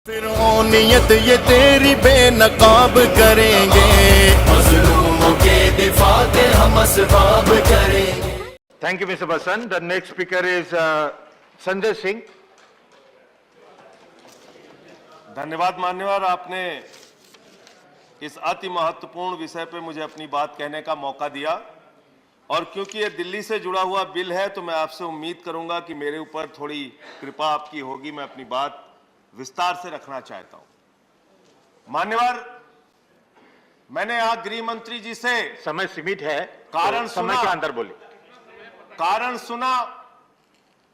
फिर ओ नियत ये तेरी बेनकाब करेंगे, मजलूमों के दिफा के हम असबाब करेंगे। Thank you, Mr. Basan. The next speaker is Sanjay Singh. धन्यवाद मान्यवर, आपने इस अति महत्वपूर्ण विषय पे मुझे अपनी बात कहने का मौका दिया और क्योंकि ये दिल्ली से जुड़ा हुआ बिल है तो मैं आपसे उम्मीद करूंगा कि मेरे ऊपर थोड़ी कृपा आपकी होगी। मैं अपनी बात विस्तार से रखना चाहता हूं। मान्यवर, मैंने आज गृह मंत्री जी से समय सीमित है, कारण तो समय के अंदर बोलिए। कारण सुना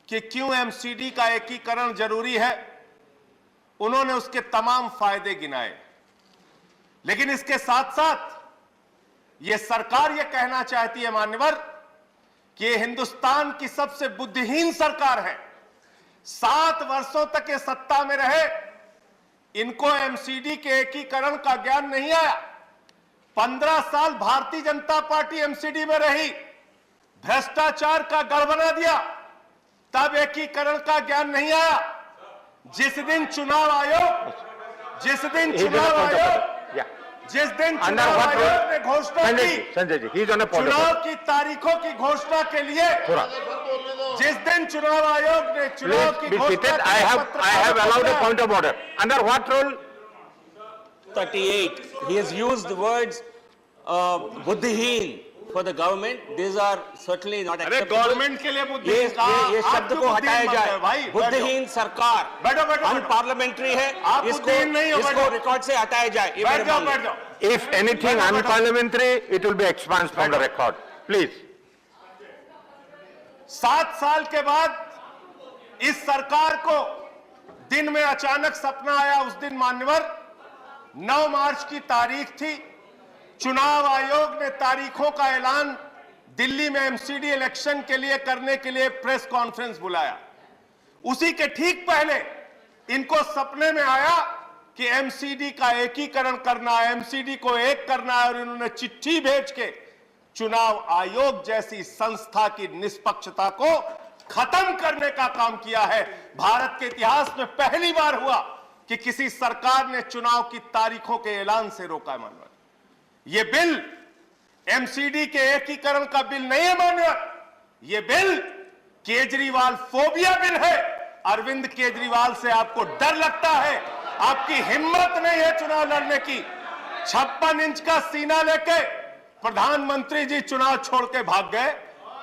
कि क्यों एमसीडी का एकीकरण जरूरी है। उन्होंने उसके तमाम फायदे गिनाए, लेकिन इसके साथ साथ यह सरकार यह कहना चाहती है मान्यवर कि यह हिंदुस्तान की सबसे बुद्धिहीन सरकार है। 7 वर्षों तक ये सत्ता में रहे, इनको एमसीडी के एकीकरण का ज्ञान नहीं आया। 15 साल भारतीय जनता पार्टी एमसीडी में रही, भ्रष्टाचार का गढ़ बना दिया, तब एकीकरण का ज्ञान नहीं आया। जिस दिन चुनाव आयोग ने घोषणा की, संजय जी, चुनाव की तारीखों की घोषणा के लिए, जिस दिन चुनाव आयोग ने चुनाव की घोषणा, I have allowed a point of order. Under what rule? 38. He has used the words buddhihin for the government. These are certainly not acceptable. Government के लिए बुद्धिहीन ये शब्द को हटाया जाए। बुद्धिहीन सरकार अनपार्लियामेंट्री है, इसको रिकॉर्ड से हटाया जाए। बैठ जाओ। If anything unparliamentary, it will be expunged from the record. Please. 7 साल के बाद इस सरकार को दिन में अचानक सपना आया। उस दिन मान्यवर 9 मार्च की तारीख थी। चुनाव आयोग ने तारीखों का ऐलान दिल्ली में एमसीडी इलेक्शन के लिए करने के लिए प्रेस कॉन्फ्रेंस बुलाया। उसी के ठीक पहले इनको सपने में आया कि एमसीडी का एकीकरण करना है, एमसीडी को एक करना है, और इन्होंने चिट्ठी भेज के चुनाव आयोग जैसी संस्था की निष्पक्षता को खत्म करने का काम किया है। भारत के इतिहास में पहली बार हुआ कि किसी सरकार ने चुनाव की तारीखों के ऐलान से रोका है। मानव, यह बिल एमसीडी के एकीकरण का बिल नहीं है मानव, यह बिल केजरीवाल फोबिया बिल है। अरविंद केजरीवाल से आपको डर लगता है, आपकी हिम्मत नहीं है चुनाव लड़ने की। 56 इंच का सीना लेके प्रधानमंत्री जी चुनाव छोड़ के भाग गए।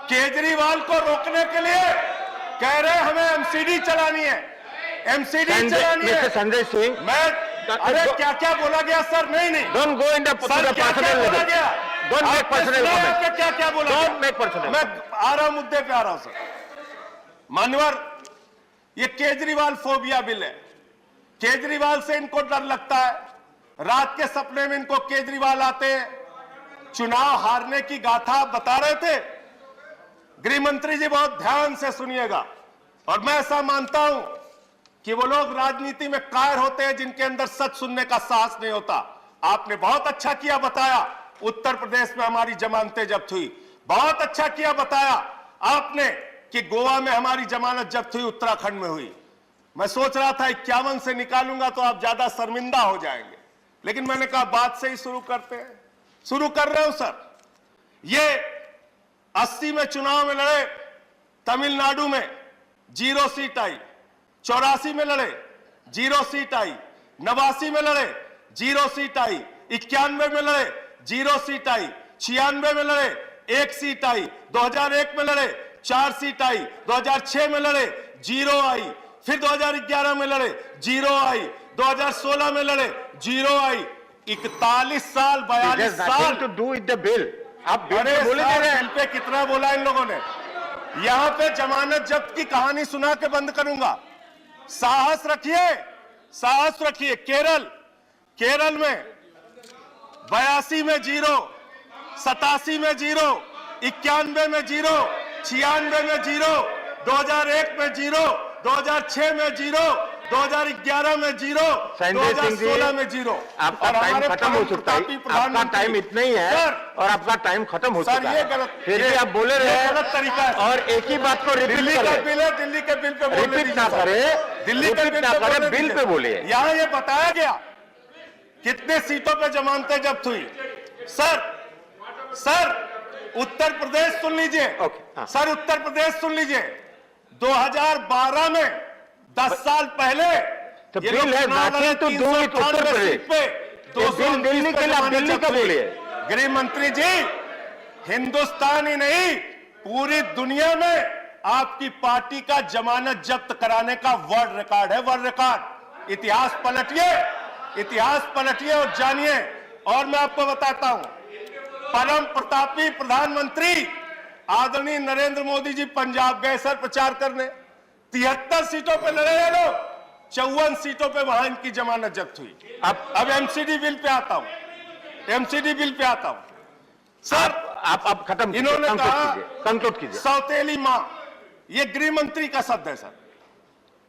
केजरीवाल को रोकने के लिए कह रहे हमें एमसीडी चलानी है, एमसीडी चलानी है। संजय सिंह, मैं अरे क्या क्या बोला गया सर? नहीं don't go in the personal level. Don't make personal comment. क्या क्या बोला? Don't make personal. मैं आ रहा हूं, मुद्दे पे आ रहा हूं सर। मान्यवर, ये केजरीवाल फोबिया बिल है। केजरीवाल से इनको डर लगता है। रात के सपने में इनको केजरीवाल आते हैं। चुनाव हारने की गाथा बता रहे थे। गृह मंत्री जी बहुत ध्यान से सुनिएगा, और मैं ऐसा मानता हूं कि वो लोग राजनीति में कायर होते हैं जिनके अंदर सच सुनने का साहस नहीं होता। आपने बहुत अच्छा किया बताया, उत्तर प्रदेश में हमारी जमानतें जब्त हुई। बहुत अच्छा किया बताया आपने कि गोवा में हमारी जमानत जब्त हुई, उत्तराखंड में हुई। मैं सोच रहा था 51 से निकालूंगा तो आप ज्यादा शर्मिंदा हो जाएंगे, लेकिन मैंने कहा बात से ही शुरू करते हैं। शुरू कर रहे हो सर। ये 80 में चुनाव में लड़े, तमिलनाडु में 0 सीट आई। 84 में लड़े, 0 सीट आई। 89 में लड़े, 0 सीट आई। 91 में लड़े, 0 सीट आई। 96 में लड़े, 1 सीट आई। 2001 में लड़े, 4 सीट आई। 2006 में लड़े, 0 आई। फिर 2011 में लड़े, 0 आई। 2016 में लड़े, 0 आई। 41 साल, 42 साल to do with the bill. आप बिल पे कितना बोला इन लोगों ने? यहां पे जमानत जब्त की कहानी सुना के बंद करूंगा। साहस रखिए, साहस रखिए। केरल में 82 में 0, 87 में 0, 91 में 0, 96 में 0, 2001 में 0, 2006 में 0, 2011 में 0, संजय सिंह जी, 2016 में 0। आपका और टाइम हमारे खत्म हो चुका है, प्रतापी आपका प्रधानमंत्री- टाइम इतना ही है सर, और आपका टाइम खत्म हो सर, चुका ये है, गलत- फिर भी ये- आप बोले ये रहे गलत तरीका है। और एक ही बात को रिपीट दिल्ली का करें, बिल है, दिल्ली के बिल पे बोलने रिपीट दीजिए ना सर। करें, दिल्ली के रिपीट ना पे करें, बोलने बिल दीजिए। पे बोलिए। यहाँ ये बताया गया कितने सीटों पे जमानतें जब्त हुई। सर उत्तर प्रदेश सुन लीजिए, ओके, हाँ। सर उत्तर प्रदेश सुन लीजिए, 2012 में 10 साल पहले तो ये बिल लोग है, चुनाव लड़े, nothing to do with 398 Uttar Pradesh. Seat पे ये बिल 229 दिल्ली पे के लिए, आप जमानत दिल्ली जब्त का हुई। बोलिए। गृह मंत्री जी, हिंदुस्तान ही नहीं पूरी दुनिया में आपकी पार्टी का जमानत जब्त कराने का वर्ल्ड रिकॉर्ड है, वर्ल्ड रिकॉर्ड। इतिहास पलटिए और जानिए। और मैं आपको बताता हूं, परम प्रतापी प्रधानमंत्री आदरणीय नरेंद्र मोदी जी पंजाब गए सर प्रचार करने, 73 सीटों पे लड़े ये लोग, 54 सीटों पे वहां इनकी जमानत जब्त हुई। अब एमसीडी बिल पे आता हूं, सर आप खत्म कीजिए, इन्होंने कहा कंक्लूड कीजिए। सौतेली मां, ये गृह मंत्री का शब्द है सर,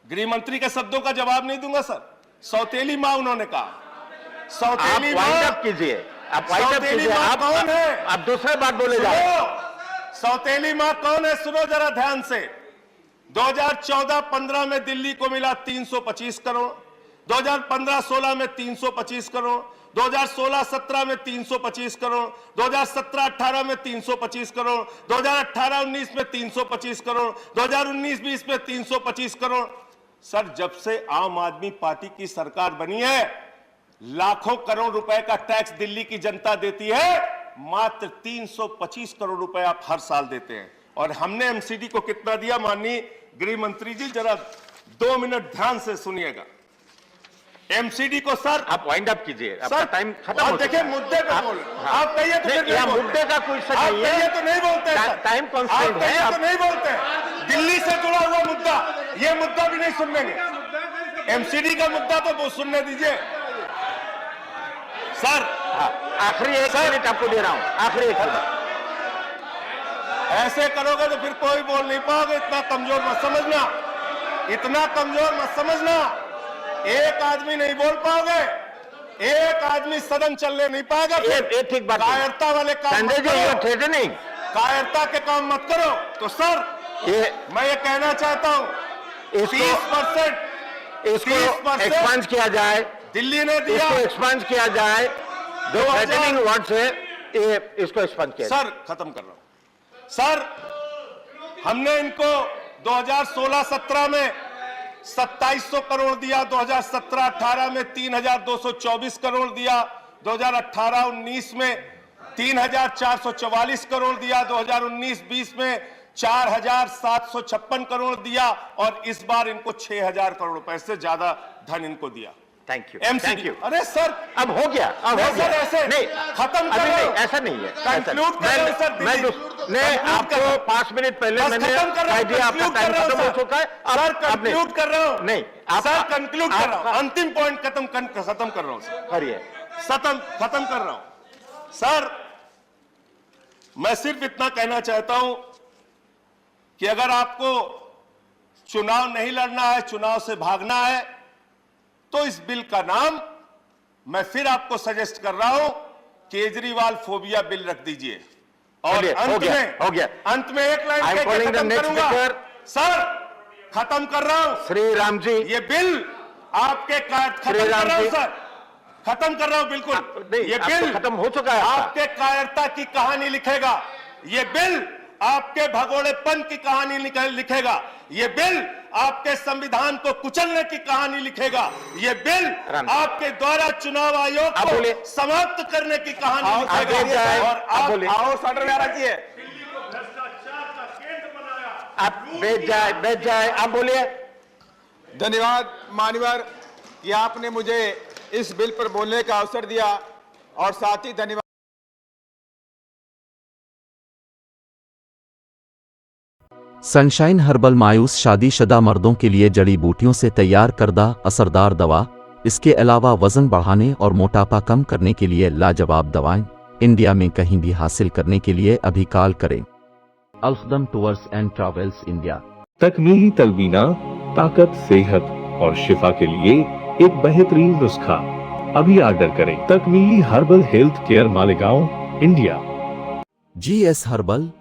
गृह मंत्री के शब्दों का जवाब नहीं दूंगा सर। सौतेली मां उन्होंने कहा, सौतेली आप मां, वाइंड अप कीजिए, आप वाइंड अप सौतेली कीजिए, मां कौन है? आप दूसरे बात बोले जा रहे हैं। सुनो, सौतेली मां कौन है सुनो जरा ध्यान से। 2014-15 में दिल्ली को मिला 325 करोड़, 2015-16 में 325 करोड़, 2016-17 में 325 करोड़, 2017-18 में 325 करोड़, 2018-19 में 325 करोड़, 2019-20 में 325 करोड़। सर जब से आम आदमी पार्टी की सरकार बनी है, लाखों करोड़ रुपए का टैक्स दिल्ली की जनता देती है, मात्र 325 करोड़ रुपए आप हर साल देते हैं। और हमने एमसीडी को कितना दिया, माननीय गृह मंत्री जी जरा 2 मिनट ध्यान से सुनिएगा। एमसीडी को सर आप वाइंड अप कीजिए, आपका टाइम खत्म हो देखिए चुका है। मुद्दे पे बोल, आप कहिए तो फिर नहीं यहाँ बोलते। मुद्दे का कोई सच आप नहीं है। कहिए तो नहीं बोलते सर। टाइम आप कंस्ट्रेंट है, कहिए तो आप- नहीं बोलते। दिल्ली से जुड़ा हुआ मुद्दा, ये मुद्दा भी नहीं सुनेंगे। एमसीडी का मुद्दा तो वो सुनने दीजिए सर। आखिरी 1 मिनट आपको दे रहा हूं, आखिरी 1 मिनट। ऐसे करोगे तो फिर कोई बोल नहीं पाओगे। इतना कमजोर मत समझना, इतना कमजोर मत समझना। एक आदमी नहीं बोल पाओगे, एक आदमी सदन चलने नहीं पाएगा। ये ठीक बात है। कायरता वाले काम संजय मत जी, ये करो, थ्रेटनिंग, कायरता के काम मत करो। तो सर ये मैं ये कहना चाहता हूं, 30% इसको 30% एक्सपांड किया जाए, दिल्ली ने दिया। इसको एक्सपांड किया जाए। जो 2000 थ्रेटनिंग वर्ड्स है, ये इसको एक्सपांड किया जाए। सर खत्म कर रहा हूं। सर हमने इनको 2016-17 में 2700 करोड़ दिया, 2017-18 में 3224 करोड़ दिया, 2018-19 में 3444 करोड़ दिया, 2019-20 में 4756 करोड़ दिया और इस बार इनको 6000 करोड़ रुपए से ज्यादा धन इनको दिया। Thank you, MCD. थैंक अरे सर अब हो गया, अब हो नहीं गया। सर, ऐसे नहीं खत्म अभी कर रहा नहीं, हूं। ऐसा नहीं है। Conclude कर रहा हूं सर, मैं दीदी। नहीं, Conclude आपको कर रहा हूं। 5 मिनट पहले बस मैंने खत्म कर रहा हूं, कह दिया, आपका conclude टाइम कर रहा हूं, खत्म हो सर। चुका है। सर कंक्लूड कर रहा हूं। नहीं, सर कंक्लूड कर रहा हूं, अंतिम पॉइंट खत्म कर रहा हूं सर, करिए। खत्म कर रहा हूं। सर मैं सिर्फ इतना कहना चाहता हूं कि अगर आपको चुनाव नहीं लड़ना है, चुनाव से भागना है, तो इस बिल का नाम मैं फिर आपको सजेस्ट कर रहा हूं, केजरीवाल फोबिया बिल रख दीजिए। और हो गया। अंत में एक लाइन I'm कह के calling the खत्म next करूंगा। speaker. सर खत्म कर रहा हूं। श्री राम जी, ये बिल आपके खत्म श्री कर राम रहा हूं जी। सर, खत्म कर रहा हूं बिल्कुल। नहीं, ये आपको बिल खत्म हो चुका है आपका। आपके कायरता की कहानी लिखेगा। ये बिल आपके भगोड़ेपन की कहानी लिखेगा। ये बिल आपके संविधान को कुचलने की कहानी लिखेगा। ये बिल आपके द्वारा चुनाव आयोग आप बोलिए। को समाप्त करने की कहानी आगे लिखेगा। जाए, और आप बोलिए। आओ सर में रखिए। आप बैठ जाए, आप बोलिए। धन्यवाद मान्यवर कि आपने मुझे इस बिल पर बोलने का अवसर दिया और साथ ही धन्यवाद सनशाइन हर्बल मायूस शादीशुदा मर्दों के लिए जड़ी बूटियों से तैयार करदा असरदार दवा। इसके अलावा वजन बढ़ाने और मोटापा कम करने के लिए लाजवाब दवाएं इंडिया में कहीं भी हासिल करने के लिए अभी कॉल करें। अलखदम टूर्स एंड ट्रैवल्स इंडिया। तकमीली तलबीना, ताकत, सेहत और शिफा के लिए एक बेहतरीन नुस्खा। अभी ऑर्डर करें Takmili herbal health care Malegaon, India. GS herbal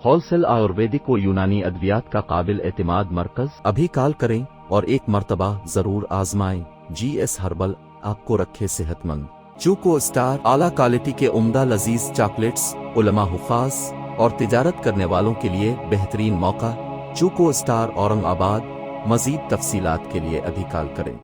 wholesale आयुर्वेदिक व यूनानी अद्वियात का काबिल एतमाद मरकज। अभी कॉल करें और एक मर्तबा जरूर आजमाएं। GS हर्बल आपको रखे सेहतमंद। चूको स्टार आला क्वालिटी के उम्दा लजीज चॉकलेट्स उलमा हुफाज और तिजारत करने वालों के लिए बेहतरीन मौका। चूको स्टार औरंगाबाद। मजीद तफसीलात के लिए अभी कॉल करें।